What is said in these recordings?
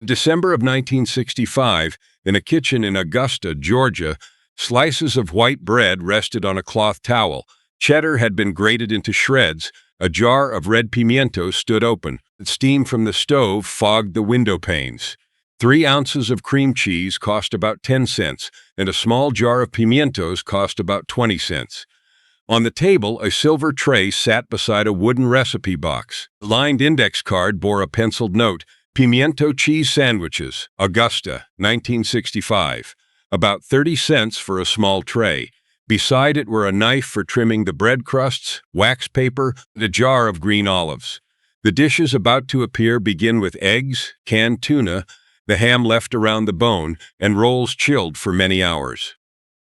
December of 1965, in a kitchen in Augusta, Georgia, slices of white bread rested on a cloth towel. Cheddar had been grated into shreds. A jar of red pimientos stood open. Steam from the stove fogged the window panes. 3 ounces of cream cheese cost about 10 cents, and a small jar of pimientos cost about 20 cents. On the table, a silver tray sat beside a wooden recipe box. The lined index card bore a penciled note, "Pimiento cheese sandwiches, Augusta, 1965. About 30 cents for a small tray." Beside it were a knife for trimming the bread crusts, wax paper, and a jar of green olives. The dishes about to appear begin with eggs, canned tuna, the ham left around the bone, and rolls chilled for many hours.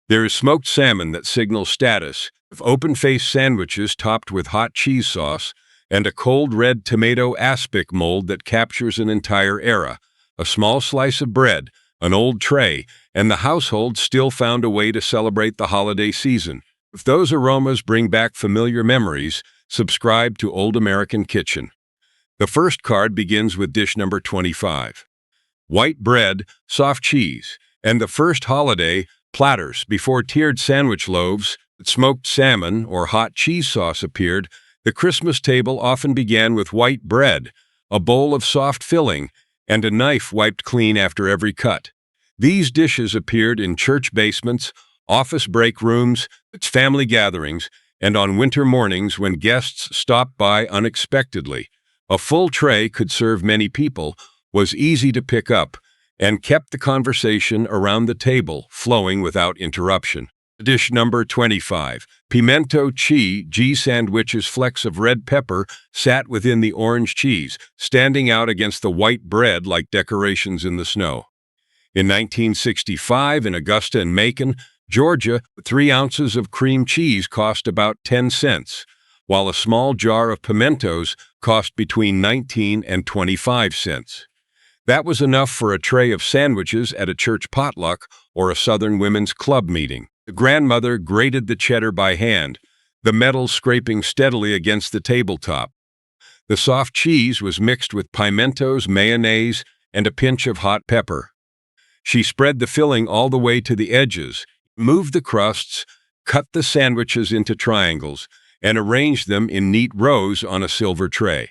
There is smoked salmon that signals status, open-faced sandwiches topped with hot cheese sauce, and a cold red tomato aspic mold that captures an entire era. A small slice of bread, an old tray, and the household still found a way to celebrate the holiday season. If those aromas bring back familiar memories, subscribe to Old American Kitchen. The first card begins with dish number 25. White bread, soft cheese, and the first holiday, platters. Before tiered sandwich loaves, smoked salmon, or hot cheese sauce appeared, the Christmas table often began with white bread, a bowl of soft filling, and a knife wiped clean after every cut. These dishes appeared in church basements, office break rooms, family gatherings, and on winter mornings when guests stopped by unexpectedly. A full tray could serve many people, was easy to pick up, and kept the conversation around the table flowing without interruption. Dish number 25. Pimento cheese sandwiches. Flecks of red pepper sat within the orange cheese, standing out against the white bread like decorations in the snow. In 1965, in Augusta and Macon, Georgia, 3 ounces of cream cheese cost about 10 cents, while a small jar of pimentos cost between 19 and 25 cents. That was enough for a tray of sandwiches at a church potluck or a Southern Women's Club meeting. The grandmother grated the cheddar by hand, the metal scraping steadily against the tabletop. The soft cheese was mixed with pimentos, mayonnaise, and a pinch of hot pepper. She spread the filling all the way to the edges, moved the crusts, cut the sandwiches into triangles, and arranged them in neat rows on a silver tray.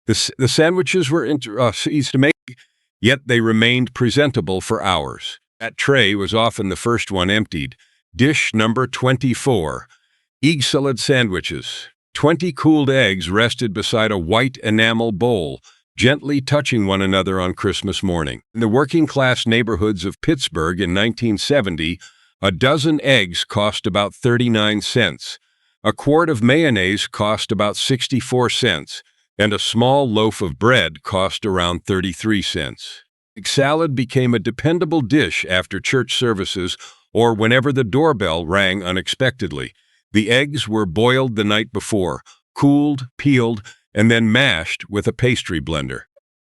The sandwiches were easy to make, yet they remained presentable for hours. That tray was often the first one emptied. Dish number 24. Egg salad sandwiches. 20 cooled eggs rested beside a white enamel bowl, gently touching one another on Christmas morning. In the working-class neighborhoods of Pittsburgh in 1970, a dozen eggs cost about 39 cents. A quart of mayonnaise cost about 64 cents, and a small loaf of bread cost around 33 cents. Egg salad became a dependable dish after church services or whenever the doorbell rang unexpectedly. The eggs were boiled the night before, cooled, peeled, and then mashed with a pastry blender.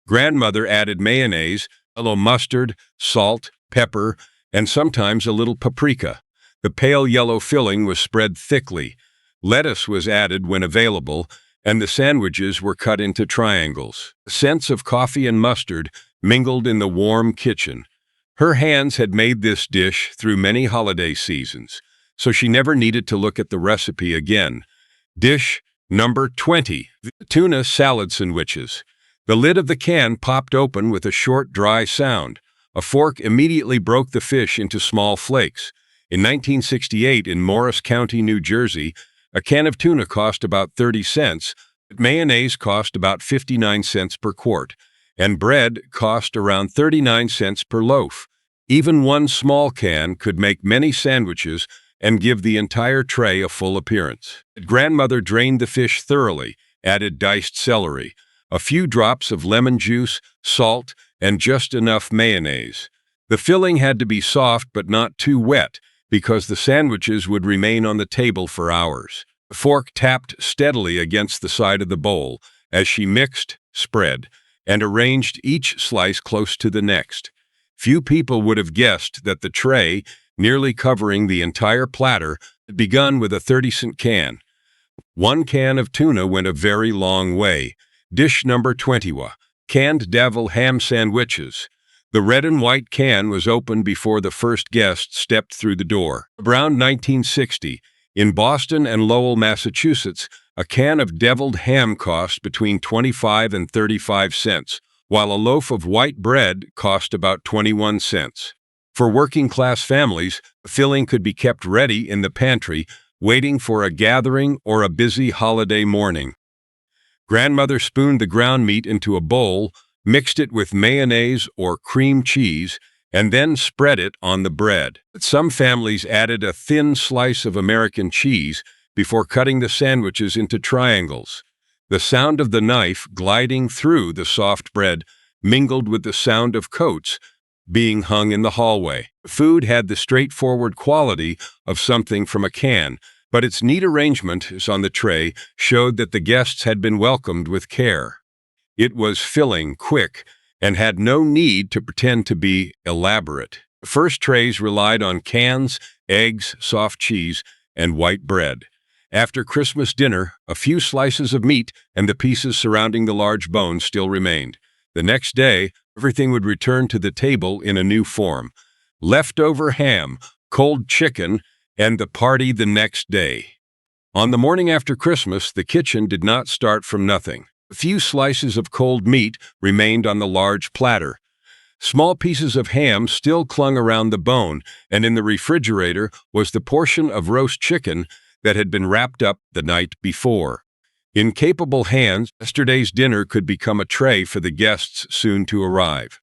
Grandmother added mayonnaise, a little mustard, salt, pepper, and sometimes a little paprika. The pale yellow filling was spread thickly. Lettuce was added when available, and the sandwiches were cut into triangles. Scents of coffee and mustard mingled in the warm kitchen. Her hands had made this dish through many holiday seasons, so she never needed to look at the recipe again. Dish number 20. Tuna salad sandwiches. The lid of the can popped open with a short, dry sound. A fork immediately broke the fish into small flakes. In 1968, in Morris County, New Jersey, a can of tuna cost about 30 cents, but mayonnaise cost about 59 cents per quart, and bread cost around 39 cents per loaf. Even one small can could make many sandwiches and give the entire tray a full appearance. Grandmother drained the fish thoroughly, added diced celery, a few drops of lemon juice, salt, and just enough mayonnaise. The filling had to be soft but not too wet, because the sandwiches would remain on the table for hours. The fork tapped steadily against the side of the bowl as she mixed, spread, and arranged each slice close to the next. Few people would have guessed that the tray, nearly covering the entire platter, had begun with a 30-cent can. One can of tuna went a very long way. Dish number 21. Canned devil ham sandwiches. The red and white can was opened before the first guest stepped through the door. Around 1960, in Boston and Lowell, Massachusetts, a can of deviled ham cost between 25 and 35 cents, while a loaf of white bread cost about 21 cents. For working-class families, a filling could be kept ready in the pantry, waiting for a gathering or a busy holiday morning. Grandmother spooned the ground meat into a bowl, mixed it with mayonnaise or cream cheese, and then spread it on the bread. Some families added a thin slice of American cheese before cutting the sandwiches into triangles. The sound of the knife gliding through the soft bread mingled with the sound of coats being hung in the hallway. Food had the straightforward quality of something from a can, but its neat arrangement on the tray showed that the guests had been welcomed with care. It was filling, quick, and had no need to pretend to be elaborate. The first trays relied on cans, eggs, soft cheese, and white bread. After Christmas dinner, a few slices of meat and the pieces surrounding the large bone still remained. The next day, everything would return to the table in a new form. Leftover ham, cold chicken, and the party the next day. On the morning after Christmas, the kitchen did not start from nothing. A few slices of cold meat remained on the large platter. Small pieces of ham still clung around the bone, and in the refrigerator was the portion of roast chicken that had been wrapped up the night before. In capable hands, yesterday's dinner could become a tray for the guests soon to arrive.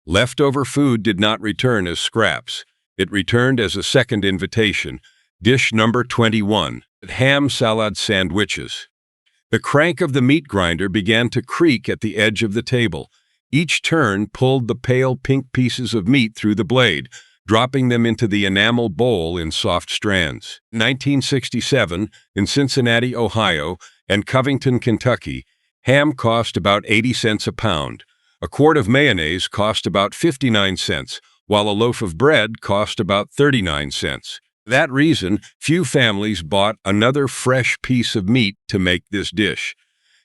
Leftover food did not return as scraps. It returned as a second invitation. Dish number 21, ham salad sandwiches. The crank of the meat grinder began to creak at the edge of the table. Each turn pulled the pale pink pieces of meat through the blade, dropping them into the enamel bowl in soft strands. 1967, in Cincinnati, Ohio, and Covington, Kentucky, ham cost about 80 cents a pound. A quart of mayonnaise cost about 59 cents, while a loaf of bread cost about 39 cents. For that reason, few families bought another fresh piece of meat to make this dish.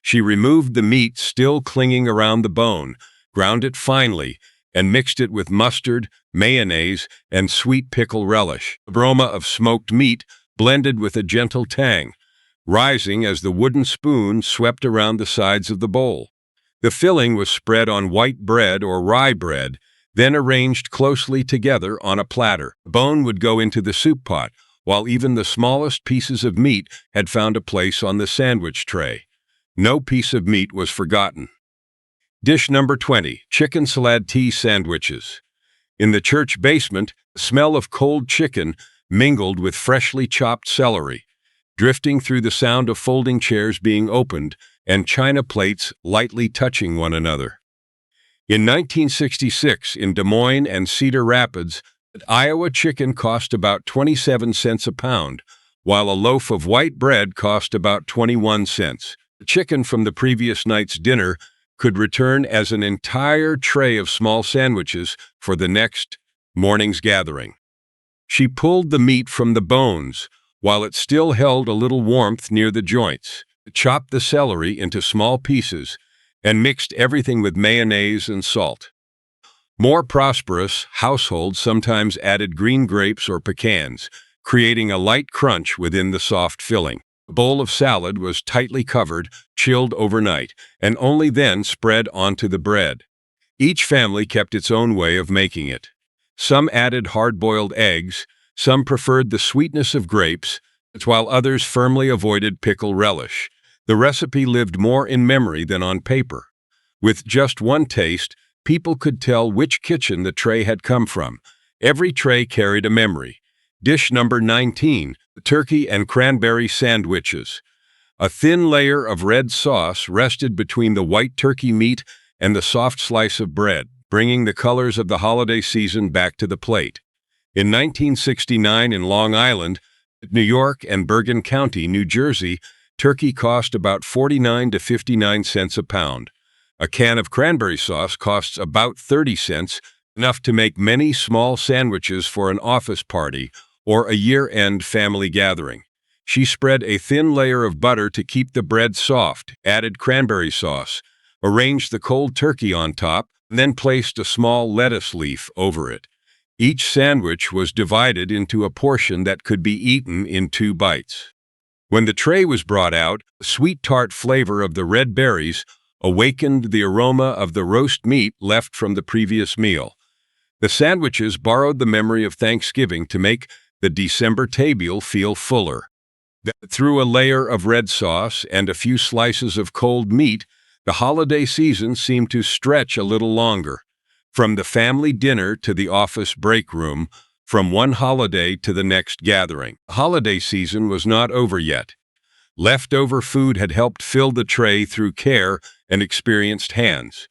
She removed the meat still clinging around the bone, ground it finely, and mixed it with mustard, mayonnaise, and sweet pickle relish. The aroma of smoked meat blended with a gentle tang, rising as the wooden spoon swept around the sides of the bowl. The filling was spread on white bread or rye bread, then arranged closely together on a platter. The bone would go into the soup pot, while even the smallest pieces of meat had found a place on the sandwich tray. No piece of meat was forgotten. Dish number 20, chicken salad sandwiches. In the church basement, the smell of cold chicken mingled with freshly chopped celery, drifting through the sound of folding chairs being opened and china plates lightly touching one another. In 1966, in Des Moines and Cedar Rapids, Iowa chicken cost about 27 cents a pound, while a loaf of white bread cost about 21 cents. The chicken from the previous night's dinner could return as an entire tray of small sandwiches for the next morning's gathering. She pulled the meat from the bones, while it still held a little warmth near the joints, chopped the celery into small pieces, and mixed everything with mayonnaise and salt. More prosperous households sometimes added green grapes or pecans, creating a light crunch within the soft filling. A bowl of salad was tightly covered, chilled overnight, and only then spread onto the bread. Each family kept its own way of making it. Some added hard-boiled eggs, some preferred the sweetness of grapes, while others firmly avoided pickle relish. The recipe lived more in memory than on paper. With just one taste, people could tell which kitchen the tray had come from. Every tray carried a memory. Dish number 19, the turkey and cranberry sandwiches. A thin layer of red sauce rested between the white turkey meat and the soft slice of bread, bringing the colors of the holiday season back to the plate. In 1969 in Long Island, New York, and Bergen County, New Jersey, turkey cost about 49 to 59 cents a pound. A can of cranberry sauce costs about 30 cents, enough to make many small sandwiches for an office party or a year-end family gathering. She spread a thin layer of butter to keep the bread soft, added cranberry sauce, arranged the cold turkey on top, and then placed a small lettuce leaf over it. Each sandwich was divided into a portion that could be eaten in 2 bites. When the tray was brought out, the sweet tart flavor of the red berries awakened the aroma of the roast meat left from the previous meal. The sandwiches borrowed the memory of Thanksgiving to make the December table feel fuller. Through a layer of red sauce and a few slices of cold meat, the holiday season seemed to stretch a little longer. From the family dinner to the office break room, from one holiday to the next gathering. The holiday season was not over yet. Leftover food had helped fill the tray through care and experienced hands.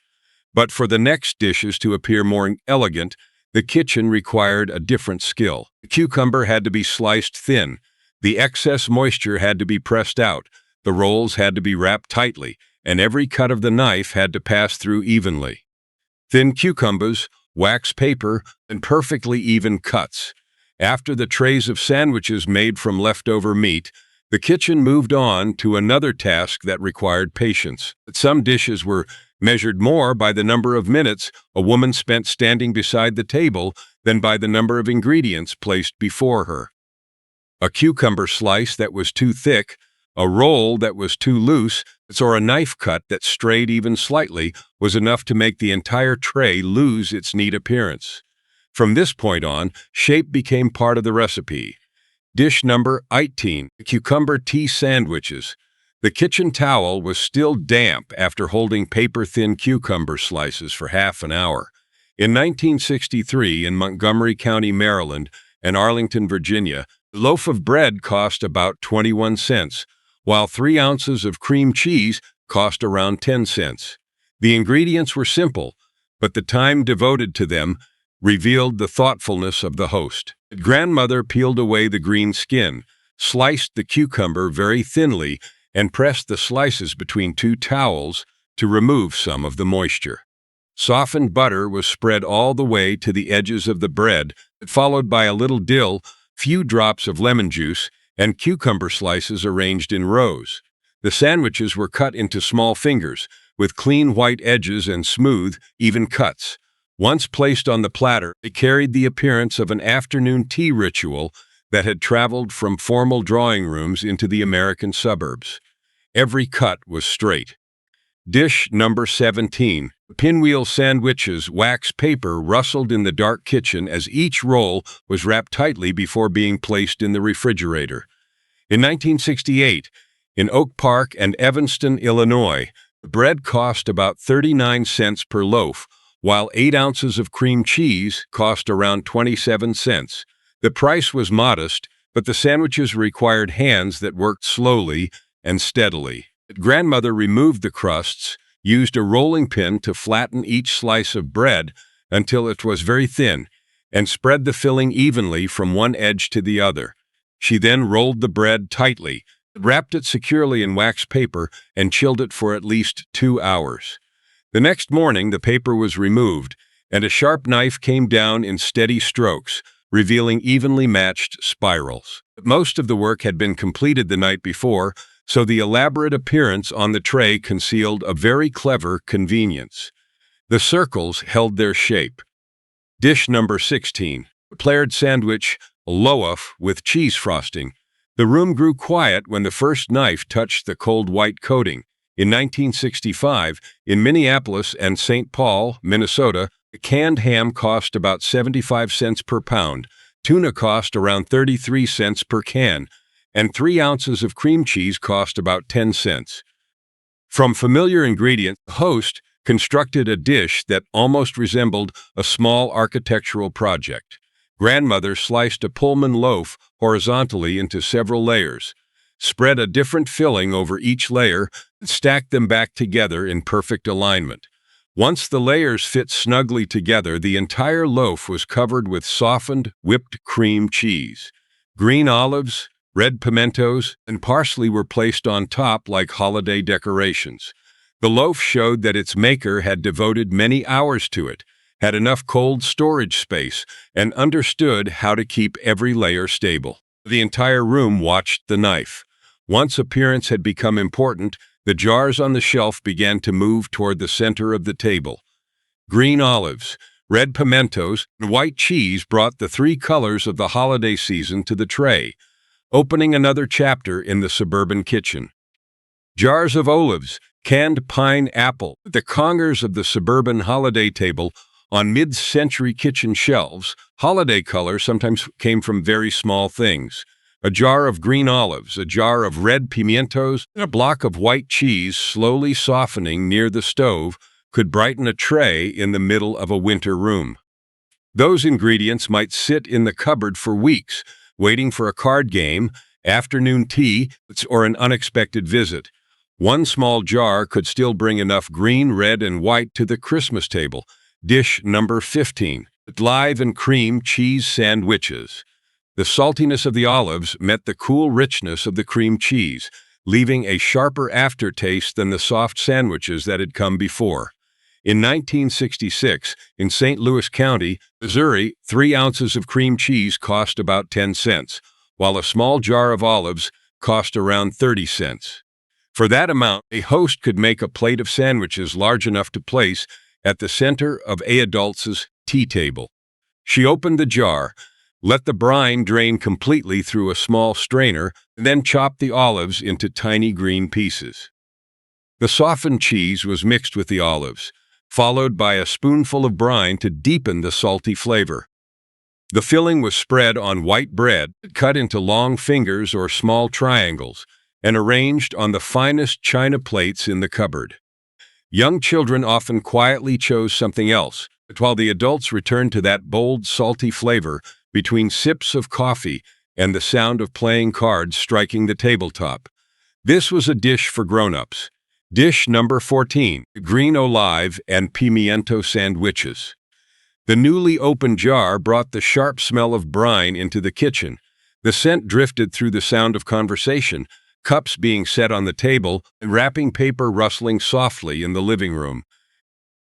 But for the next dishes to appear more elegant, the kitchen required a different skill. The cucumber had to be sliced thin. The excess moisture had to be pressed out. The rolls had to be wrapped tightly, and every cut of the knife had to pass through evenly. Thin cucumbers, wax paper, and perfectly even cuts. After the trays of sandwiches made from leftover meat, the kitchen moved on to another task that required patience. Some dishes were measured more by the number of minutes a woman spent standing beside the table than by the number of ingredients placed before her. A cucumber slice that was too thick, a roll that was too loose, or a knife cut that strayed even slightly was enough to make the entire tray lose its neat appearance. From this point on, shape became part of the recipe. Dish number 18, cucumber tea sandwiches. The kitchen towel was still damp after holding paper-thin cucumber slices for half an hour. In 1963, in Montgomery County, Maryland, and Arlington, Virginia, a loaf of bread cost about 21 cents, while 3 ounces of cream cheese cost around 10 cents. The ingredients were simple, but the time devoted to them revealed the thoughtfulness of the host. Grandmother peeled away the green skin, sliced the cucumber very thinly, and pressed the slices between 2 towels to remove some of the moisture. Softened butter was spread all the way to the edges of the bread, followed by a little dill, few drops of lemon juice, and cucumber slices arranged in rows. The sandwiches were cut into small fingers, with clean white edges and smooth, even cuts. Once placed on the platter, they carried the appearance of an afternoon tea ritual that had traveled from formal drawing rooms into the American suburbs. Every cut was straight. Dish number 17. Pinwheel sandwiches. Wax paper rustled in the dark kitchen as each roll was wrapped tightly before being placed in the refrigerator. In 1968, in Oak Park and Evanston, Illinois, bread cost about 39 cents per loaf, while 8 ounces of cream cheese cost around 27 cents. The price was modest, but the sandwiches required hands that worked slowly and steadily. Grandmother removed the crusts, used a rolling pin to flatten each slice of bread until it was very thin, and spread the filling evenly from one edge to the other. She then rolled the bread tightly, wrapped it securely in wax paper, and chilled it for at least 2 hours. The next morning, the paper was removed, and a sharp knife came down in steady strokes, revealing evenly matched spirals. Most of the work had been completed the night before, so the elaborate appearance on the tray concealed a very clever convenience. The circles held their shape. Dish number 16. Flared sandwich, loaf with cheese frosting. The room grew quiet when the first knife touched the cold white coating. In 1965, in Minneapolis and St. Paul, Minnesota, canned ham cost about 75 cents per pound, tuna cost around 33 cents per can, and 3 ounces of cream cheese cost about 10 cents. From familiar ingredients, the host constructed a dish that almost resembled a small architectural project. Grandmother sliced a Pullman loaf horizontally into several layers, spread a different filling over each layer, and stacked them back together in perfect alignment. Once the layers fit snugly together, the entire loaf was covered with softened, whipped cream cheese. Green olives, red pimientos, and parsley were placed on top like holiday decorations. The loaf showed that its maker had devoted many hours to it, had enough cold storage space, and understood how to keep every layer stable. The entire room watched the knife. Once appearance had become important, The jars on the shelf began to move toward the center of the table. Green olives, red pimientos, and white cheese brought the three colors of the holiday season to the tray, opening another chapter in the suburban kitchen. Jars of olives, canned pine apple, the congers of the suburban holiday table on mid-century kitchen shelves. Holiday color sometimes came from very small things. A jar of green olives, a jar of red pimientos, and a block of white cheese slowly softening near the stove could brighten a tray in the middle of a winter room. Those ingredients might sit in the cupboard for weeks, waiting for a card game, afternoon tea, or an unexpected visit. One small jar could still bring enough green, red, and white to the Christmas table. Dish number 15, live and cream cheese sandwiches. The saltiness of the olives met the cool richness of the cream cheese, leaving a sharper aftertaste than the soft sandwiches that had come before. In 1966, in St. Louis County, Missouri, 3 ounces of cream cheese cost about 10 cents, while a small jar of olives cost around 30 cents. For that amount, a host could make a plate of sandwiches large enough to place at the center of an adult's tea table. She opened the jar, let the brine drain completely through a small strainer, and then chopped the olives into tiny green pieces. The softened cheese was mixed with the olives, followed by a spoonful of brine to deepen the salty flavor. The filling was spread on white bread, cut into long fingers or small triangles, and arranged on the finest china plates in the cupboard. Young children often quietly chose something else, while the adults returned to that bold, salty flavor between sips of coffee and the sound of playing cards striking the tabletop. This was a dish for grown-ups. Dish number 14, green olive and pimiento sandwiches. The newly opened jar brought the sharp smell of brine into the kitchen. The scent drifted through the sound of conversation, cups being set on the table, and wrapping paper rustling softly in the living room.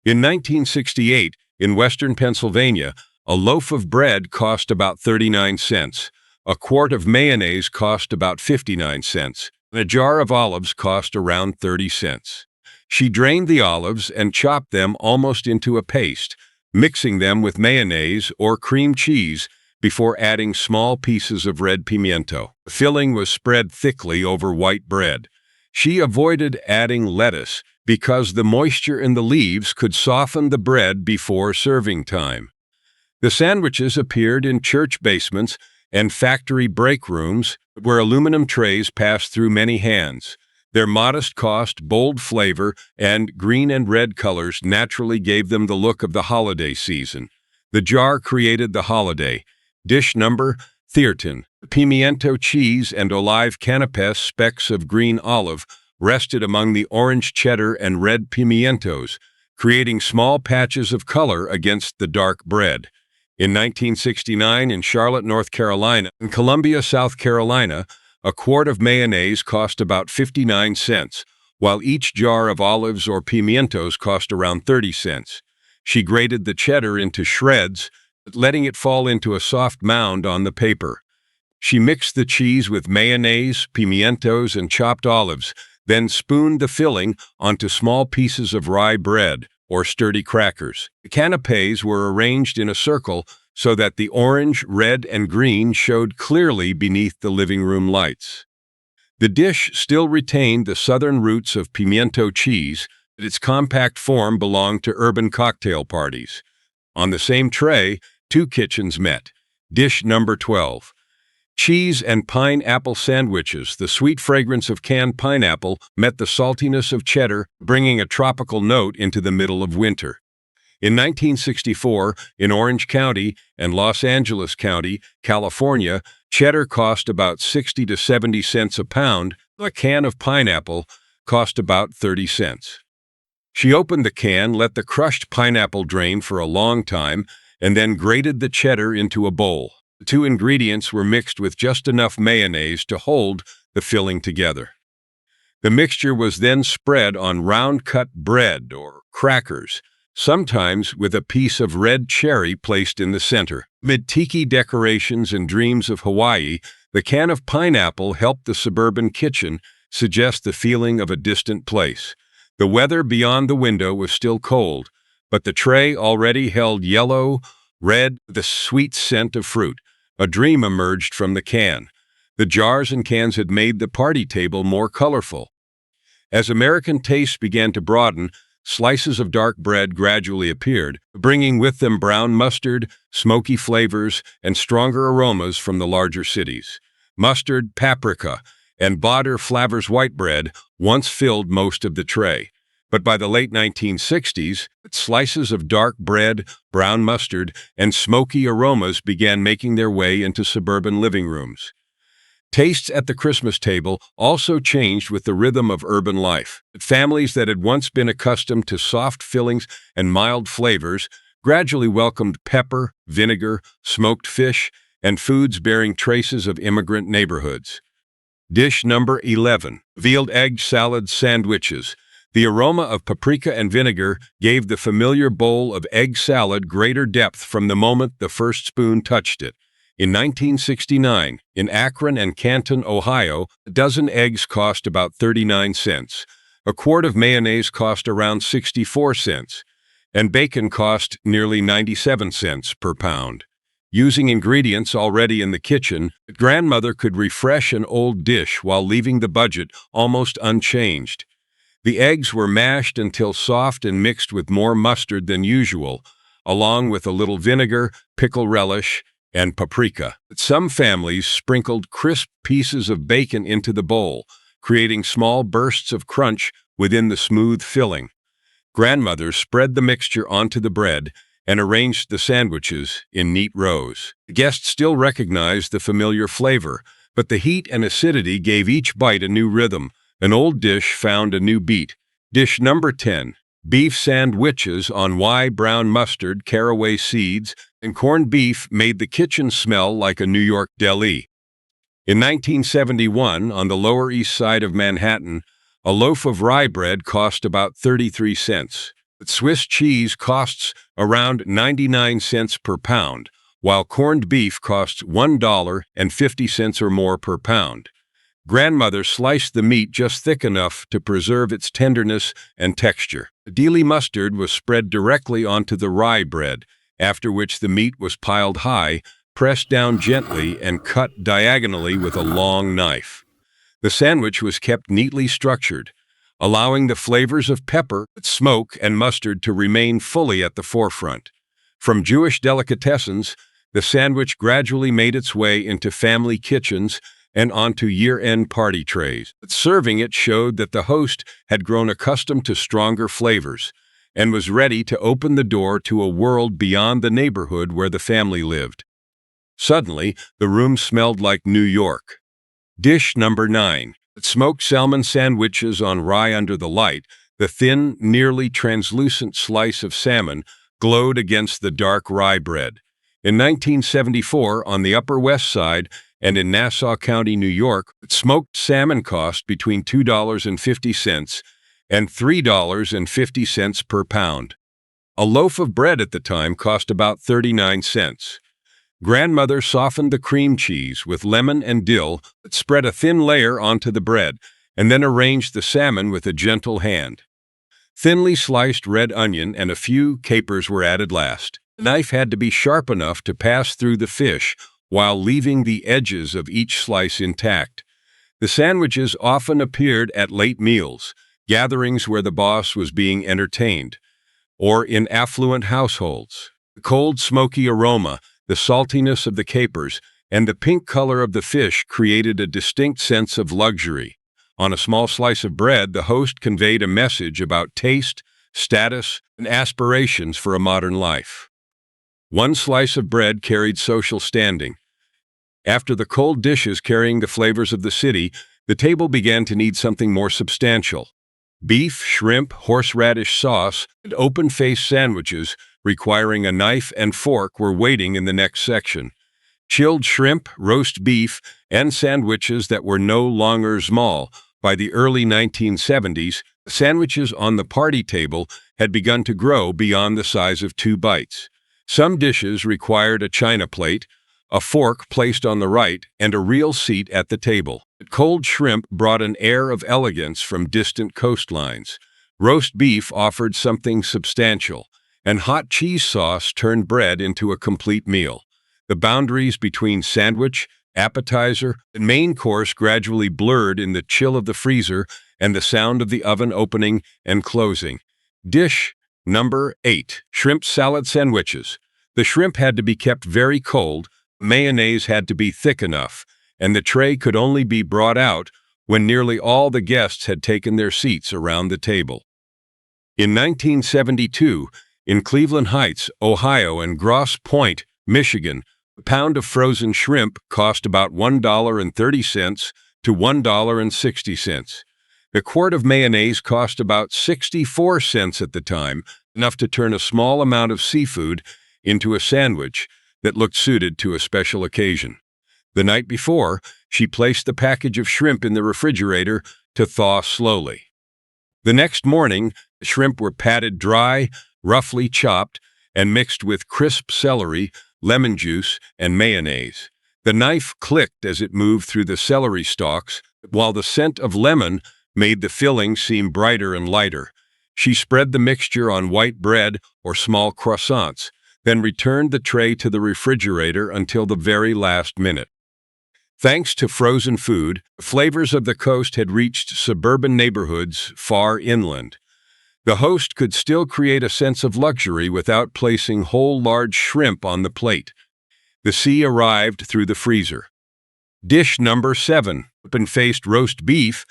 In 1968, in western Pennsylvania, a loaf of bread cost about 39 cents, a quart of mayonnaise cost about 59 cents, and a jar of olives cost around 30 cents. She drained the olives and chopped them almost into a paste, mixing them with mayonnaise or cream cheese before adding small pieces of red pimiento. The filling was spread thickly over white bread. She avoided adding lettuce because the moisture in the leaves could soften the bread before serving time. The sandwiches appeared in church basements and factory break rooms where aluminum trays passed through many hands. Their modest cost, bold flavor, and green and red colors naturally gave them the look of the holiday season. The jar created the holiday. Dish number 13, pimiento cheese and olive canapes. Specks of green olive rested among the orange cheddar and red pimientos, creating small patches of color against the dark bread. In 1969, in Charlotte, North Carolina, and Columbia, South Carolina, a quart of mayonnaise cost about 59 cents, while each jar of olives or pimientos cost around 30 cents. She grated the cheddar into shreds, letting it fall into a soft mound on the paper. She mixed the cheese with mayonnaise, pimientos, and chopped olives, then spooned the filling onto small pieces of rye bread or sturdy crackers. The canapes were arranged in a circle so that the orange, red, and green showed clearly beneath the living room lights. The dish still retained the southern roots of pimiento cheese, but its compact form belonged to urban cocktail parties. On the same tray, 2 kitchens met. Dish number 12. Cheese and pineapple sandwiches. The sweet fragrance of canned pineapple met the saltiness of cheddar, bringing a tropical note into the middle of winter. In 1964, in Orange County and Los Angeles County, California, cheddar cost about 60 to 70 cents a pound. A can of pineapple cost about 30 cents. She opened the can, let the crushed pineapple drain for a long time, and then grated the cheddar into a bowl. The 2 ingredients were mixed with just enough mayonnaise to hold the filling together. The mixture was then spread on round-cut bread or crackers, sometimes with a piece of red cherry placed in the center. Amid tiki decorations and dreams of Hawaii, the can of pineapple helped the suburban kitchen suggest the feeling of a distant place. The weather beyond the window was still cold, but the tray already held yellow, red, the sweet scent of fruit. A dream emerged from the can. The jars and cans had made the party table more colorful. As American tastes began to broaden, slices of dark bread gradually appeared, bringing with them brown mustard, smoky flavors, and stronger aromas from the larger cities. Mustard, paprika, and Bader Flavor's white bread once filled most of the tray. But by the late 1960s, slices of dark bread, brown mustard, and smoky aromas began making their way into suburban living rooms. Tastes at the Christmas table also changed with the rhythm of urban life. Families that had once been accustomed to soft fillings and mild flavors gradually welcomed pepper, vinegar, smoked fish, and foods bearing traces of immigrant neighborhoods. Dish number 11, vealed egg salad sandwiches. The aroma of paprika and vinegar gave the familiar bowl of egg salad greater depth from the moment the first spoon touched it. In 1969, in Akron and Canton, Ohio, a dozen eggs cost about 39 cents. A quart of mayonnaise cost around 64 cents, and bacon cost nearly 97 cents per pound. Using ingredients already in the kitchen, grandmother could refresh an old dish while leaving the budget almost unchanged. The eggs were mashed until soft and mixed with more mustard than usual, along with a little vinegar, pickle relish, and paprika. Some families sprinkled crisp pieces of bacon into the bowl, creating small bursts of crunch within the smooth filling. Grandmother spread the mixture onto the bread and arranged the sandwiches in neat rows. The guests still recognized the familiar flavor, but the heat and acidity gave each bite a new rhythm. An old dish found a new beat. Dish number 10, beef sandwiches on brown mustard, caraway seeds, and corned beef made the kitchen smell like a New York deli. In 1971, on the Lower East Side of Manhattan, a loaf of rye bread cost about 33 cents. But Swiss cheese costs around 99 cents per pound, while corned beef costs $1.50 or more per pound. Grandmother sliced the meat just thick enough to preserve its tenderness and texture. The dealy mustard was spread directly onto the rye bread, after which the meat was piled high, pressed down gently, and cut diagonally with a long knife. The sandwich was kept neatly structured, allowing the flavors of pepper, smoke, and mustard to remain fully at the forefront. From Jewish delicatessens, the sandwich gradually made its way into family kitchens and onto year-end party trays. Serving it showed that the host had grown accustomed to stronger flavors and was ready to open the door to a world beyond the neighborhood where the family lived. Suddenly, the room smelled like New York. Dish number 9, smoked salmon sandwiches on rye under the light. The thin, nearly translucent slice of salmon glowed against the dark rye bread. In 1974, on the Upper West Side and in Nassau County, New York, smoked salmon cost between $2.50 and $3.50 per pound. A loaf of bread at the time cost about 39 cents. Grandmother softened the cream cheese with lemon and dill, spread a thin layer onto the bread, and then arranged the salmon with a gentle hand. Thinly sliced red onion and a few capers were added last. The knife had to be sharp enough to pass through the fish while leaving the edges of each slice intact. The sandwiches often appeared at late meals, gatherings where the boss was being entertained, or in affluent households. The cold, smoky aroma, the saltiness of the capers, and the pink color of the fish created a distinct sense of luxury. On a small slice of bread, the host conveyed a message about taste, status, and aspirations for a modern life. One slice of bread carried social standing. After the cold dishes carrying the flavors of the city, the table began to need something more substantial. Beef, shrimp, horseradish sauce, and open-faced sandwiches requiring a knife and fork were waiting in the next section. Chilled shrimp, roast beef, and sandwiches that were no longer small. By the early 1970s, sandwiches on the party table had begun to grow beyond the size of 2 bites. Some dishes required a china plate, a fork placed on the right, and a real seat at the table. Cold shrimp brought an air of elegance from distant coastlines. Roast beef offered something substantial, and hot cheese sauce turned bread into a complete meal. The boundaries between sandwich, appetizer, and main course gradually blurred in the chill of the freezer and the sound of the oven opening and closing. Dish number 8, shrimp salad sandwiches. The shrimp had to be kept very cold, mayonnaise had to be thick enough, and the tray could only be brought out when nearly all the guests had taken their seats around the table. In 1972, in Cleveland Heights, Ohio, and Grosse Pointe, Michigan, a pound of frozen shrimp cost about $1.30 to $1.60. A quart of mayonnaise cost about 64 cents at the time, enough to turn a small amount of seafood into a sandwich that looked suited to a special occasion. The night before, she placed the package of shrimp in the refrigerator to thaw slowly. The next morning, the shrimp were patted dry, roughly chopped, and mixed with crisp celery, lemon juice, and mayonnaise. The knife clicked as it moved through the celery stalks, while the scent of lemon made the filling seem brighter and lighter. She spread the mixture on white bread or small croissants, then returned the tray to the refrigerator until the very last minute. Thanks to frozen food, the flavors of the coast had reached suburban neighborhoods far inland. The host could still create a sense of luxury without placing whole large shrimp on the plate. The sea arrived through the freezer. Dish number 7, open-faced roast beef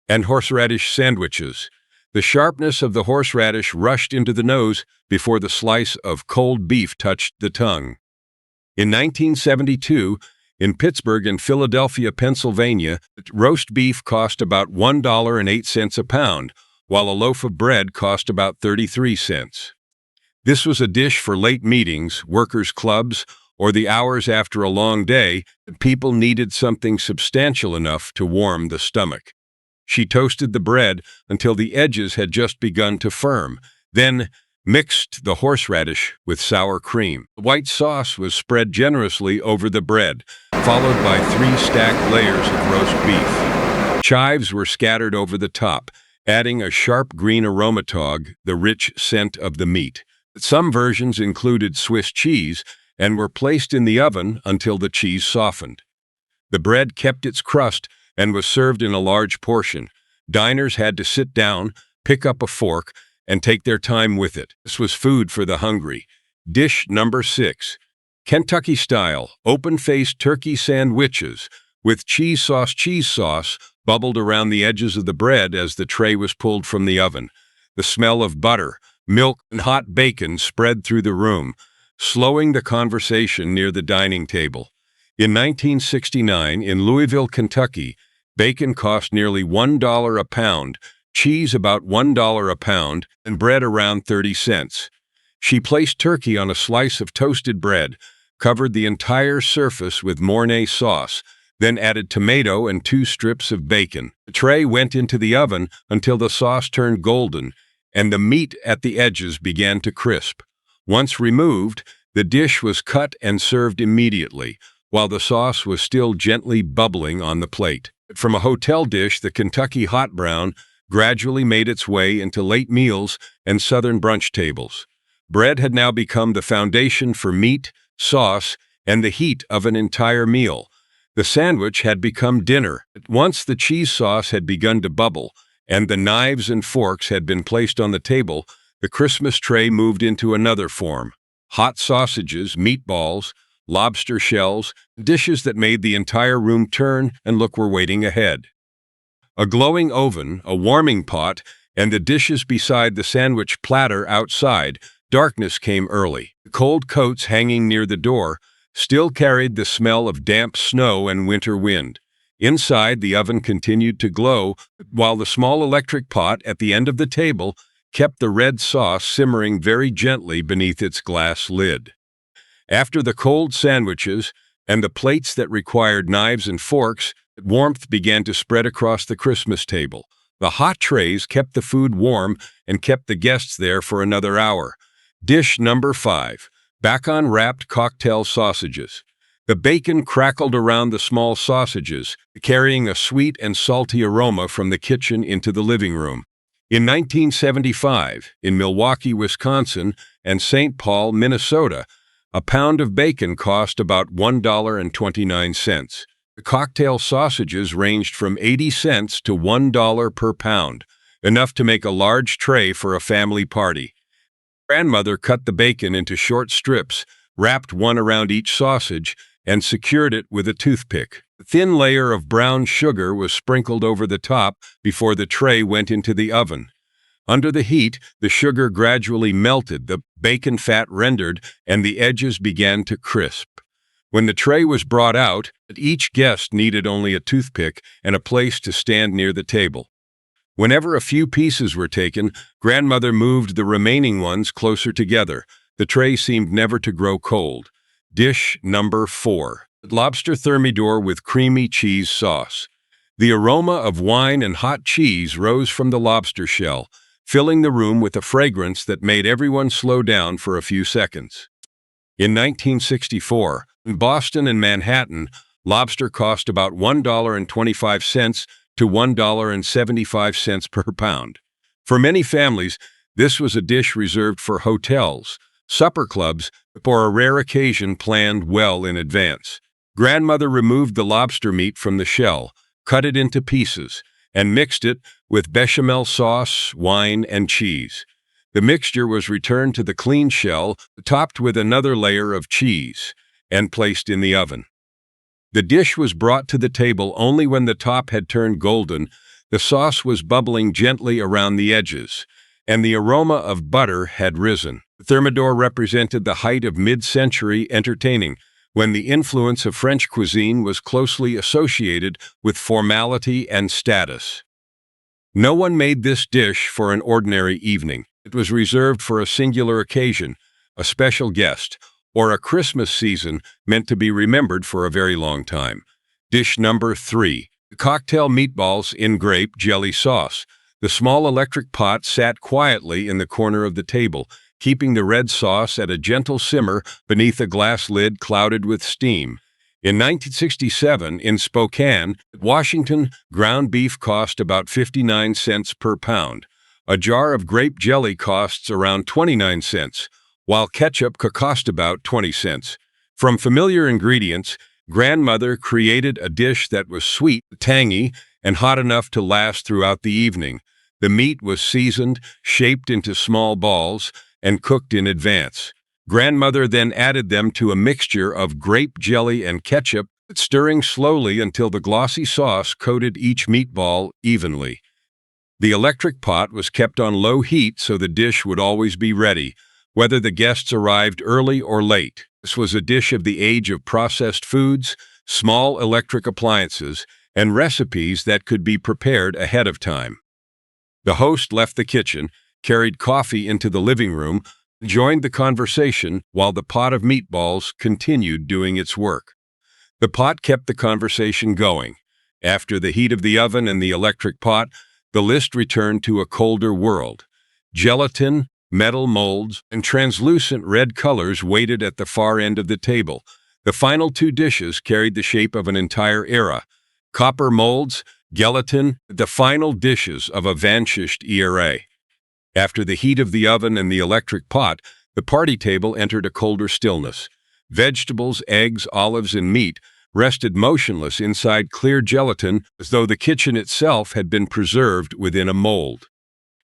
and horseradish sandwiches. The sharpness of the horseradish rushed into the nose before the slice of cold beef touched the tongue. In 1972, in Pittsburgh and Philadelphia, Pennsylvania, roast beef cost about $1.08 a pound, while a loaf of bread cost about 33 cents. This was a dish for late meetings, workers' clubs, or the hours after a long day that people needed something substantial enough to warm the stomach. She toasted the bread until the edges had just begun to firm, then mixed the horseradish with sour cream. The white sauce was spread generously over the bread, followed by 3 stacked layers of roast beef. Chives were scattered over the top, adding a sharp green aromatog, the rich scent of the meat. Some versions included Swiss cheese and were placed in the oven until the cheese softened. The bread kept its crust and was served in a large portion. Diners had to sit down, pick up a fork, and take their time with it. This was food for the hungry. Dish number 6, Kentucky-style, open-faced turkey sandwiches with cheese sauce bubbled around the edges of the bread as the tray was pulled from the oven. The smell of butter, milk, and hot bacon spread through the room, slowing the conversation near the dining table. In 1969, in Louisville, Kentucky, bacon cost nearly $1 a pound, cheese about $1 a pound, and bread around 30 cents. She placed turkey on a slice of toasted bread, covered the entire surface with Mornay sauce, then added tomato and 2 strips of bacon. The tray went into the oven until the sauce turned golden and the meat at the edges began to crisp. Once removed, the dish was cut and served immediately, while the sauce was still gently bubbling on the plate. From a hotel dish, the Kentucky hot brown gradually made its way into late meals and southern brunch tables. Bread had now become the foundation for meat, sauce, and the heat of an entire meal. The sandwich had become dinner. Once the cheese sauce had begun to bubble, and the knives and forks had been placed on the table, the Christmas tray moved into another form. Hot sausages, meatballs, lobster shells, dishes that made the entire room turn and look were waiting ahead. A glowing oven, a warming pot, and the dishes beside the sandwich platter outside. Darkness came early. The cold coats hanging near the door still carried the smell of damp snow and winter wind. Inside, the oven continued to glow, while the small electric pot at the end of the table kept the red sauce simmering very gently beneath its glass lid. After the cold sandwiches and the plates that required knives and forks, warmth began to spread across the Christmas table. The hot trays kept the food warm and kept the guests there for another hour. Dish number 5, bacon-wrapped cocktail sausages. The bacon crackled around the small sausages, carrying a sweet and salty aroma from the kitchen into the living room. In 1975, in Milwaukee, Wisconsin, and St. Paul, Minnesota, a pound of bacon cost about $1.29. The cocktail sausages ranged from 80 cents to $1 per pound, enough to make a large tray for a family party. Grandmother cut the bacon into short strips, wrapped one around each sausage, and secured it with a toothpick. A thin layer of brown sugar was sprinkled over the top before the tray went into the oven. Under the heat, the sugar gradually melted, the bacon fat rendered, and the edges began to crisp. When the tray was brought out, each guest needed only a toothpick and a place to stand near the table. Whenever a few pieces were taken, Grandmother moved the remaining ones closer together. The tray seemed never to grow cold. Dish number 4. Lobster thermidor with creamy cheese sauce. The aroma of wine and hot cheese rose from the lobster shell, filling the room with a fragrance that made everyone slow down for a few seconds. In 1964, in Boston and Manhattan, lobster cost about $1.25 to $1.75 per pound. For many families, this was a dish reserved for hotels, supper clubs, or a rare occasion planned well in advance. Grandmother removed the lobster meat from the shell, cut it into pieces, and mixed it with bechamel sauce, wine, and cheese. The mixture was returned to the clean shell, topped with another layer of cheese, and placed in the oven. The dish was brought to the table only when the top had turned golden, the sauce was bubbling gently around the edges, and the aroma of butter had risen. The thermidor represented the height of mid-century entertaining, when the influence of French cuisine was closely associated with formality and status. No one made this dish for an ordinary evening. It was reserved for a singular occasion, a special guest, or a Christmas season meant to be remembered for a very long time. Dish number 3. Cocktail meatballs in grape jelly sauce. The small electric pot sat quietly in the corner of the table, keeping the red sauce at a gentle simmer beneath a glass lid clouded with steam. In 1967, in Spokane, Washington, ground beef cost about 59 cents per pound. A jar of grape jelly costs around 29 cents, while ketchup could cost about 20 cents. From familiar ingredients, Grandmother created a dish that was sweet, tangy, and hot enough to last throughout the evening. The meat was seasoned, shaped into small balls, and cooked in advance. Grandmother then added them to a mixture of grape jelly and ketchup, stirring slowly until the glossy sauce coated each meatball evenly. The electric pot was kept on low heat so the dish would always be ready, whether the guests arrived early or late. This was a dish of the age of processed foods, small electric appliances, and recipes that could be prepared ahead of time. The host left the kitchen, carried coffee into the living room, joined the conversation while the pot of meatballs continued doing its work. The pot kept the conversation going. After the heat of the oven and the electric pot, the list returned to a colder world. Gelatin, metal molds, and translucent red colors waited at the far end of the table. The final 2 dishes carried the shape of an entire era. Copper molds, gelatin, the final dishes of a vanished era. After the heat of the oven and the electric pot, the party table entered a colder stillness. Vegetables, eggs, olives, and meat rested motionless inside clear gelatin as though the kitchen itself had been preserved within a mold.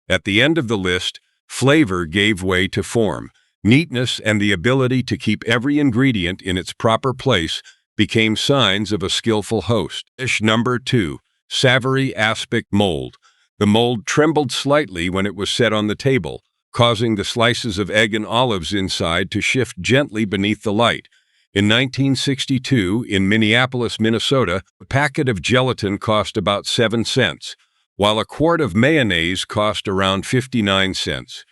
At the end of the list, flavor gave way to form. Neatness and the ability to keep every ingredient in its proper place became signs of a skillful host. Dish number 2, savory aspic mold. The mold trembled slightly when it was set on the table, causing the slices of egg and olives inside to shift gently beneath the light. In 1962, in Minneapolis, Minnesota, a packet of gelatin cost about 7 cents, while a quart of mayonnaise cost around 59 cents.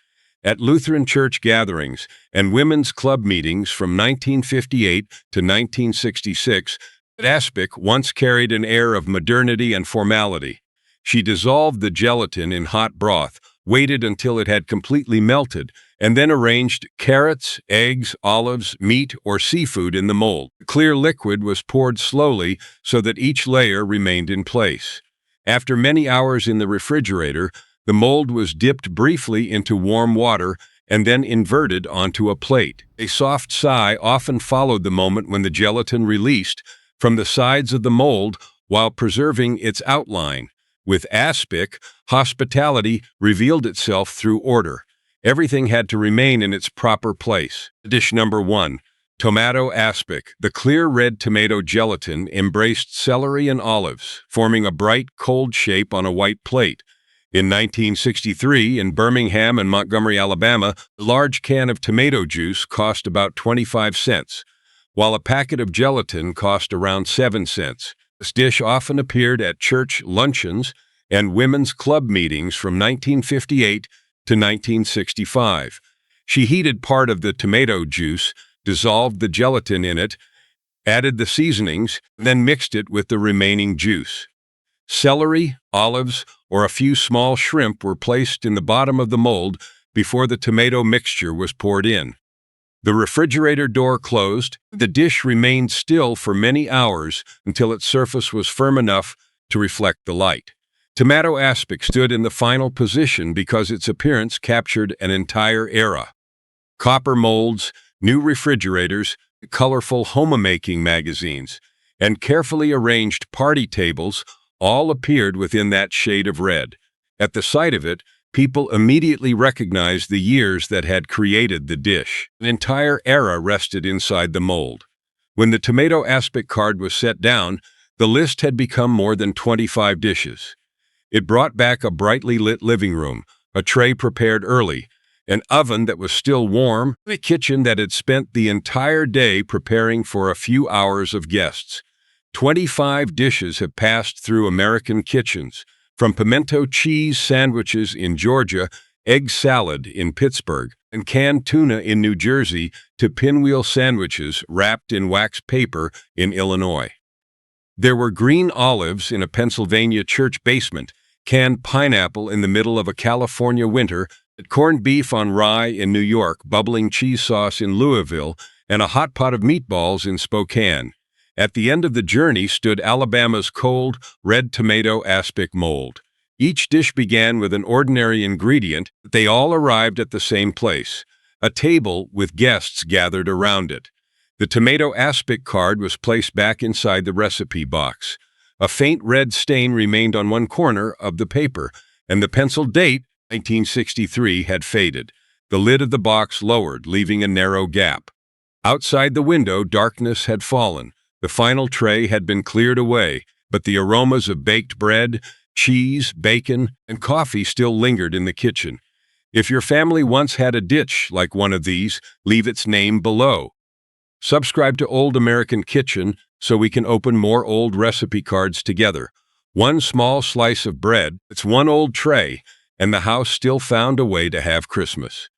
At Lutheran church gatherings and women's club meetings from 1958 to 1966, aspic once carried an air of modernity and formality. She dissolved the gelatin in hot broth, waited until it had completely melted, and then arranged carrots, eggs, olives, meat, or seafood in the mold. The clear liquid was poured slowly so that each layer remained in place. After many hours in the refrigerator, the mold was dipped briefly into warm water and then inverted onto a plate. A soft sigh often followed the moment when the gelatin released from the sides of the mold while preserving its outline. With aspic, hospitality revealed itself through order. Everything had to remain in its proper place. Dish number 1. Tomato aspic. The clear red tomato gelatin embraced celery and olives, forming a bright, cold shape on a white plate. In 1963, in Birmingham and Montgomery, Alabama, a large can of tomato juice cost about 25 cents, while a packet of gelatin cost around 7 cents. This dish often appeared at church luncheons and women's club meetings from 1958 to 1965. She heated part of the tomato juice, dissolved the gelatin in it, added the seasonings, then mixed it with the remaining juice. Celery, olives, or a few small shrimp were placed in the bottom of the mold before the tomato mixture was poured in. The refrigerator door closed. The dish remained still for many hours until its surface was firm enough to reflect the light. Tomato aspic stood in the final position because its appearance captured an entire era. Copper molds, new refrigerators, colorful homemaking magazines, and carefully arranged party tables all appeared within that shade of red. At the sight of it, people immediately recognized the years that had created the dish. An entire era rested inside the mold. When the tomato aspic card was set down, the list had become more than 25 dishes. It brought back a brightly lit living room, a tray prepared early, an oven that was still warm, and a kitchen that had spent the entire day preparing for a few hours of guests. 25 dishes have passed through American kitchens, from pimento cheese sandwiches in Georgia, egg salad in Pittsburgh, and canned tuna in New Jersey to pinwheel sandwiches wrapped in wax paper in Illinois. There were green olives in a Pennsylvania church basement, canned pineapple in the middle of a California winter, corned beef on rye in New York, bubbling cheese sauce in Louisville, and a hot pot of meatballs in Spokane. At the end of the journey stood Alabama's cold, red tomato aspic mold. Each dish began with an ordinary ingredient, but they all arrived at the same place, a table with guests gathered around it. The tomato aspic card was placed back inside the recipe box. A faint red stain remained on one corner of the paper, and the penciled date, 1963, had faded. The lid of the box lowered, leaving a narrow gap. Outside the window, darkness had fallen. The final tray had been cleared away, but the aromas of baked bread, cheese, bacon, and coffee still lingered in the kitchen. If your family once had a dish like one of these, leave its name below. Subscribe to Old American Kitchen so we can open more old recipe cards together. One small slice of bread, it's one old tray, and the house still found a way to have Christmas.